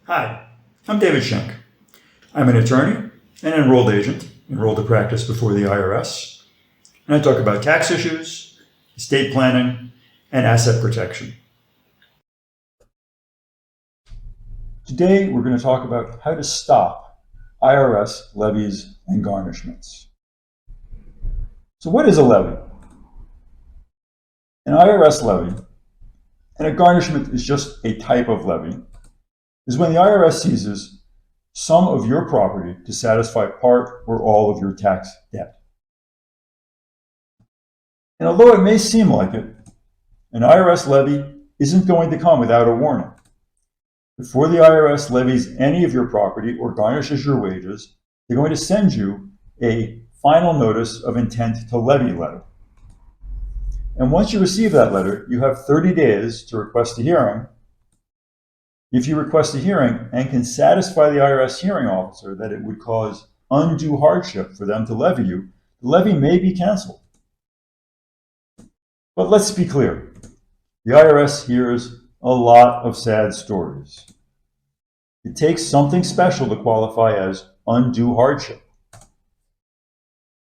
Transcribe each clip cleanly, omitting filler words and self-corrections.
Hi, I'm David Schenk. I'm an attorney and enrolled agent, enrolled to practice before the IRS, and I talk about tax issues, estate planning, and asset protection. Today, we're going to talk about how to stop IRS levies and garnishments. So what is a levy? An IRS levy, and a garnishment is just a type of levy, is when the IRS seizes some of your property to satisfy part or all of your tax debt. And although it may seem like it, an IRS levy isn't going to come without a warning. Before the IRS levies any of your property or garnishes your wages, they're going to send you a final notice of intent to levy letter. And once you receive that letter, you have 30 days to request a hearing. If you request a hearing and can satisfy the IRS hearing officer that it would cause undue hardship for them to levy you, the levy may be canceled. But let's be clear, the IRS hears a lot of sad stories. It takes something special to qualify as undue hardship.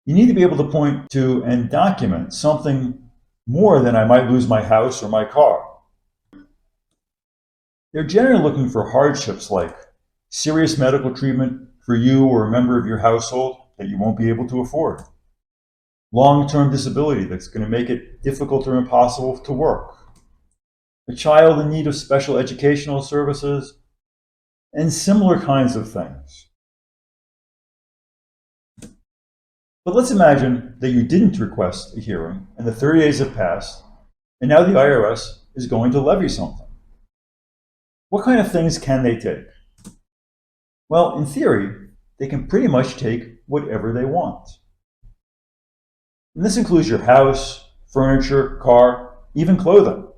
You need to be able to point to and document something more than I might lose my house or my car. They're generally looking for hardships like serious medical treatment for you or a member of your household that you won't be able to afford, long-term disability that's going to make it difficult or impossible to work, a child in need of special educational services, and similar kinds of things. But let's imagine that you didn't request a hearing and the 30 days have passed, and now the IRS is going to levy something. What kind of things can they take? Well, in theory, they can pretty much take whatever they want. And this includes your house, furniture, car, even clothing.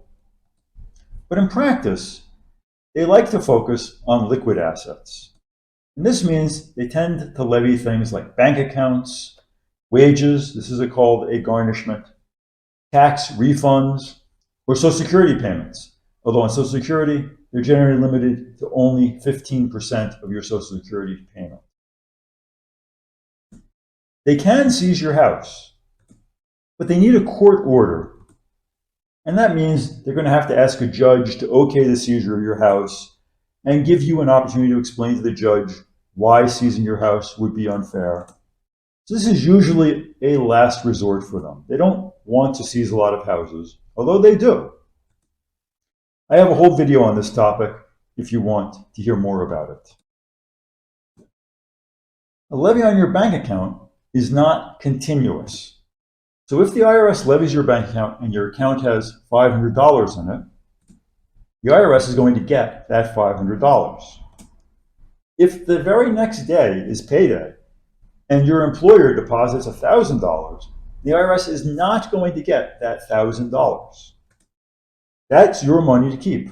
But in practice, they like to focus on liquid assets. And this means they tend to levy things like bank accounts, wages, this is called a garnishment, tax refunds, or Social Security payments. Although on Social Security, they're generally limited to only 15% of your Social Security payment. They can seize your house, but they need a court order. And that means they're going to have to ask a judge to okay the seizure of your house and give you an opportunity to explain to the judge why seizing your house would be unfair. So this is usually a last resort for them. They don't want to seize a lot of houses, although they do. I have a whole video on this topic if you want to hear more about it. A levy on your bank account is not continuous. So if the IRS levies your bank account and your account has $500 in it, the IRS is going to get that $500. If the very next day is payday and your employer deposits $1,000, the IRS is not going to get that $1,000. That's your money to keep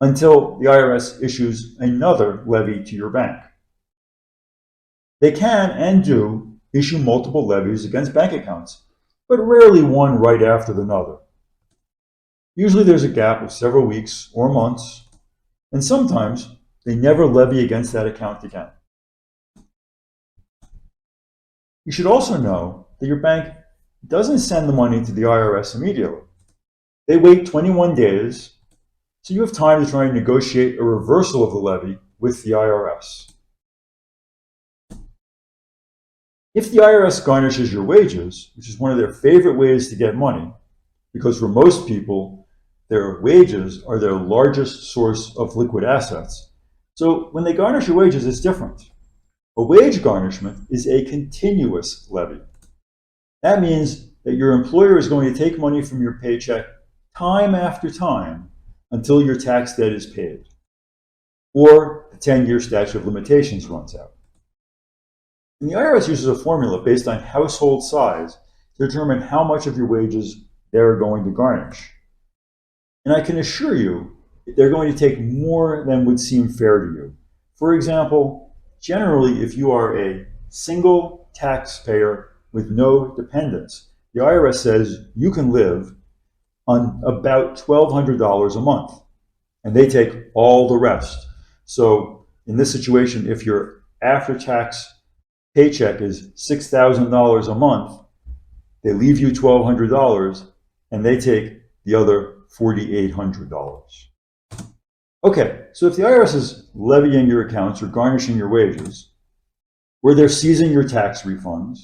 until the IRS issues another levy to your bank. They can and do issue multiple levies against bank accounts, but rarely one right after another. Usually there's a gap of several weeks or months, and sometimes they never levy against that account again. You should also know that your bank doesn't send the money to the IRS immediately. They wait 21 days, so you have time to try and negotiate a reversal of the levy with the IRS. If the IRS garnishes your wages, which is one of their favorite ways to get money, because for most people, their wages are their largest source of liquid assets. So when they garnish your wages, it's different. A wage garnishment is a continuous levy. That means that your employer is going to take money from your paycheck time after time until your tax debt is paid, or the 10-year statute of limitations runs out. And the IRS uses a formula based on household size to determine how much of your wages they're going to garnish. And I can assure you, they're going to take more than would seem fair to you. For example, generally, if you are a single taxpayer with no dependents, the IRS says you can live on about $1,200 a month, and they take all the rest. So in this situation, if your after-tax paycheck is $6,000 a month, they leave you $1,200 and they take the other $4,800. Okay, so if the IRS is levying your accounts or garnishing your wages, where they're seizing your tax refunds,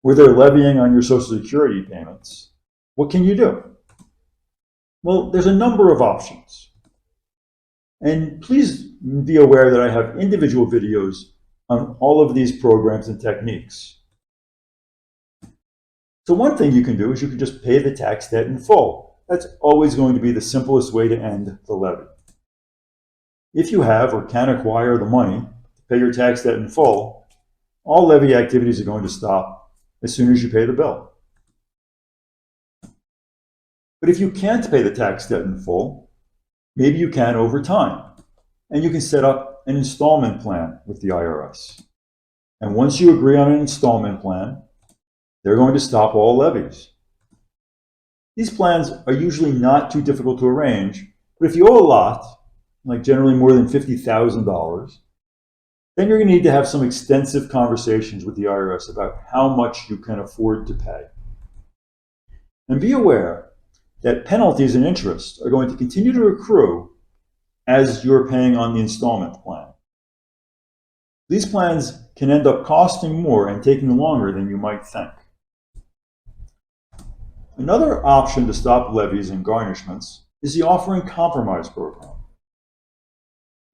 where they're levying on your Social Security payments, what can you do? Well, there's a number of options. And please be aware that I have individual videos on all of these programs and techniques. So one thing you can do is you can just pay the tax debt in full. That's always going to be the simplest way to end the levy. If you have or can acquire the money to pay your tax debt in full, all levy activities are going to stop as soon as you pay the bill. But if you can't pay the tax debt in full, maybe you can over time, and you can set up an installment plan with the IRS. And once you agree on an installment plan, they're going to stop all levies. These plans are usually not too difficult to arrange, but if you owe a lot, like generally more than $50,000, then you're going to need to have some extensive conversations with the IRS about how much you can afford to pay. And be aware that penalties and interest are going to continue to accrue as you're paying on the installment plan. These plans can end up costing more and taking longer than you might think. Another option to stop levies and garnishments is the Offer in Compromise program.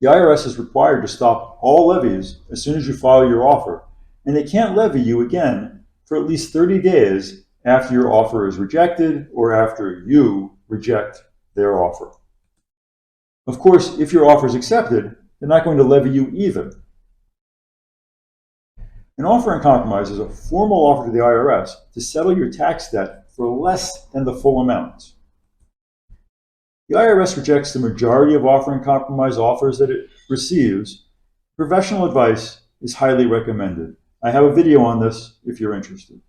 The IRS is required to stop all levies as soon as you file your offer, and they can't levy you again for at least 30 days after your offer is rejected or after you reject their offer. Of course, if your offer is accepted, they're not going to levy you either. An offer in compromise is a formal offer to the IRS to settle your tax debt for less than the full amount. The IRS rejects the majority of offer in compromise offers that it receives. Professional advice is highly recommended. I have a video on this if you're interested.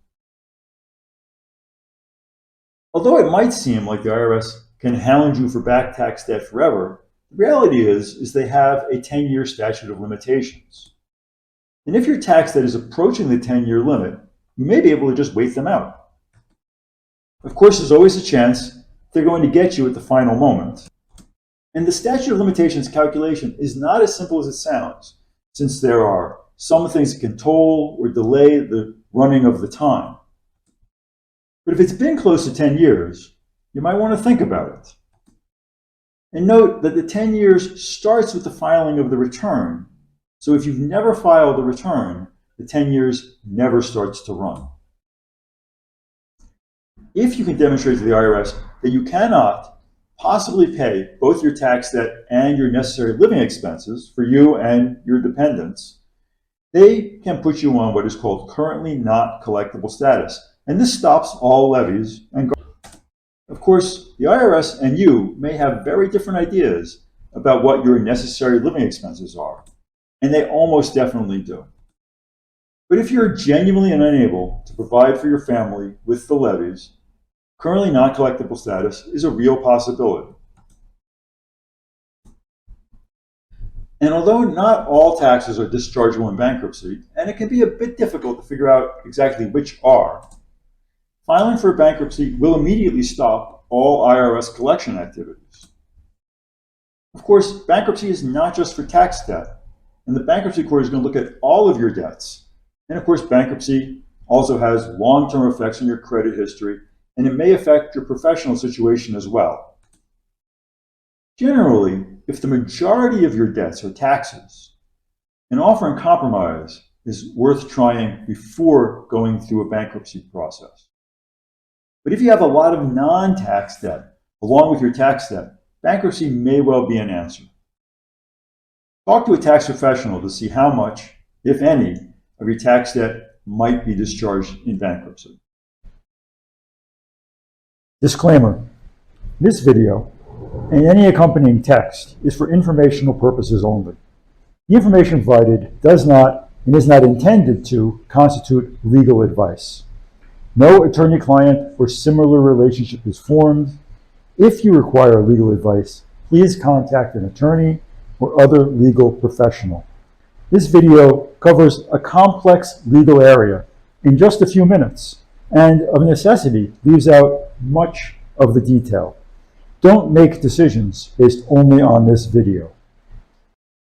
Although it might seem like the IRS can hound you for back tax debt forever, the reality is they have a 10-year statute of limitations. And if your tax debt is approaching the 10-year limit, you may be able to just wait them out. Of course, there's always a chance they're going to get you at the final moment. And the statute of limitations calculation is not as simple as it sounds, since there are some things that can toll or delay the running of the time. But if it's been close to 10 years, you might want to think about it. And note that the 10 years starts with the filing of the return. So if you've never filed a return, the 10 years never starts to run. If you can demonstrate to the IRS that you cannot possibly pay both your tax debt and your necessary living expenses for you and your dependents, they can put you on what is called currently not collectible status. And this stops all levies and garnishments. Of course, the IRS and you may have very different ideas about what your necessary living expenses are, and they almost definitely do. But if you're genuinely unable to provide for your family with the levies, currently not collectible status is a real possibility. And although not all taxes are dischargeable in bankruptcy, and it can be a bit difficult to figure out exactly which are, filing for bankruptcy will immediately stop all IRS collection activities. Of course, bankruptcy is not just for tax debt, and the bankruptcy court is going to look at all of your debts. And of course, bankruptcy also has long-term effects on your credit history, and it may affect your professional situation as well. Generally, if the majority of your debts are taxes, an offer in compromise is worth trying before going through a bankruptcy process. But if you have a lot of non-tax debt along with your tax debt, bankruptcy may well be an answer. Talk to a tax professional to see how much, if any, of your tax debt might be discharged in bankruptcy. Disclaimer: this video and any accompanying text is for informational purposes only. The information provided does not and is not intended to constitute legal advice. No attorney-client or similar relationship is formed. If you require legal advice, please contact an attorney or other legal professional. This video covers a complex legal area in just a few minutes, and of necessity leaves out much of the detail. Don't make decisions based only on this video.